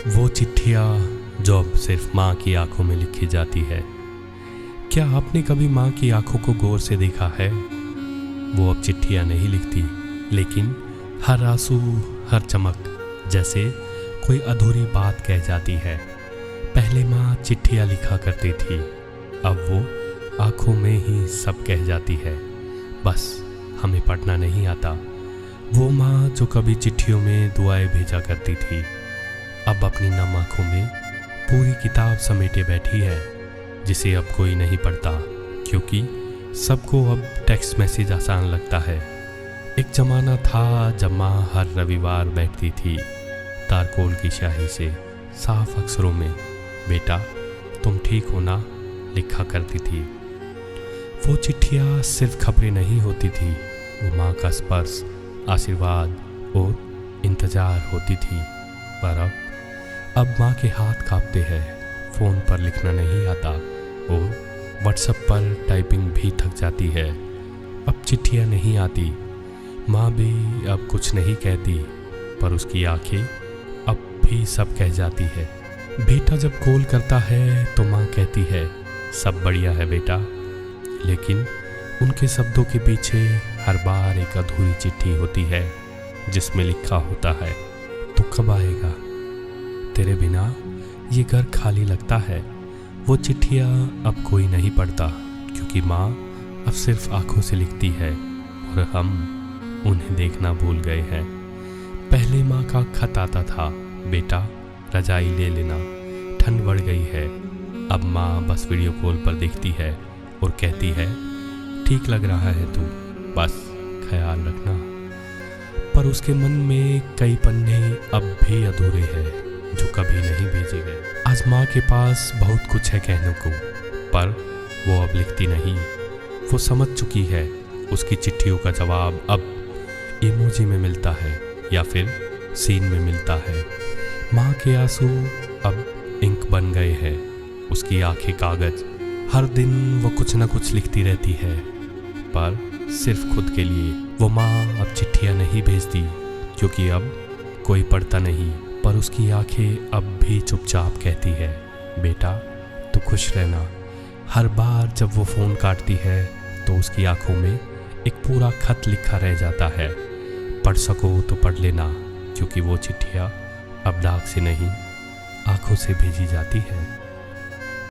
वो चिट्ठियाँ जो अब सिर्फ माँ की आंखों में लिखी जाती है। क्या आपने कभी माँ की आंखों को गौर से देखा है? वो अब चिट्ठियाँ नहीं लिखती, लेकिन हर आंसू, हर चमक जैसे कोई अधूरी बात कह जाती है। पहले माँ चिट्ठियाँ लिखा करती थी, अब वो आंखों में ही सब कह जाती है, बस हमें पढ़ना नहीं आता। वो माँ जो कभी चिट्ठियों में दुआएं भेजा करती थी, अब अपनी नम आंखों में पूरी किताब समेटे बैठी है, जिसे अब कोई नहीं पढ़ता, क्योंकि सबको अब टेक्स्ट मैसेज आसान लगता है। एक ज़माना था जब माँ हर रविवार बैठती थी, तारकोल की स्याही से साफ अक्षरों में बेटा तुम ठीक हो ना लिखा करती थी। वो चिट्ठियाँ सिर्फ खबरें नहीं होती थी, वो माँ का स्पर्श, आशीर्वाद और इंतज़ार होती थी। पर अब माँ के हाथ कांपते हैं, फ़ोन पर लिखना नहीं आता और व्हाट्सएप पर टाइपिंग भी थक जाती है। अब चिट्ठियाँ नहीं आती, माँ भी अब कुछ नहीं कहती, पर उसकी आंखें अब भी सब कह जाती है। बेटा जब कॉल करता है तो माँ कहती है सब बढ़िया है बेटा, लेकिन उनके शब्दों के पीछे हर बार एक अधूरी चिट्ठी होती है, जिसमें लिखा होता है तू कब आएगा, तेरे बिना ये घर खाली लगता है। वो चिट्ठियाँ अब कोई नहीं पढ़ता, क्योंकि माँ अब सिर्फ आंखों से लिखती है और हम उन्हें देखना भूल गए हैं। पहले माँ का खत आता था, बेटा रजाई ले लेना, ठंड बढ़ गई है। अब माँ बस वीडियो कॉल पर देखती है और कहती है ठीक लग रहा है तू, बस ख्याल रखना। पर उसके मन में कई पन्ने अब भी अधूरे हैं, जो कभी नहीं भेजे गए। आज माँ के पास बहुत कुछ है कहने को, पर वो अब लिखती नहीं। वो समझ चुकी है उसकी चिट्ठियों का जवाब अब इमोजी में मिलता है या फिर सीन में मिलता है। माँ के आंसू अब इंक बन गए हैं, उसकी आंखें कागज। हर दिन वो कुछ ना कुछ लिखती रहती है, पर सिर्फ खुद के लिए। वो माँ अब चिट्ठियाँ नहीं भेजती, क्योंकि अब कोई पढ़ता नहीं, पर उसकी आंखें अब भी चुपचाप कहती है बेटा तू खुश रहना। हर बार जब वो फ़ोन काटती है तो उसकी आंखों में एक पूरा खत लिखा रह जाता है। पढ़ सको तो पढ़ लेना, क्योंकि वो चिट्ठियाँ अब डाक से नहीं आंखों से भेजी जाती है।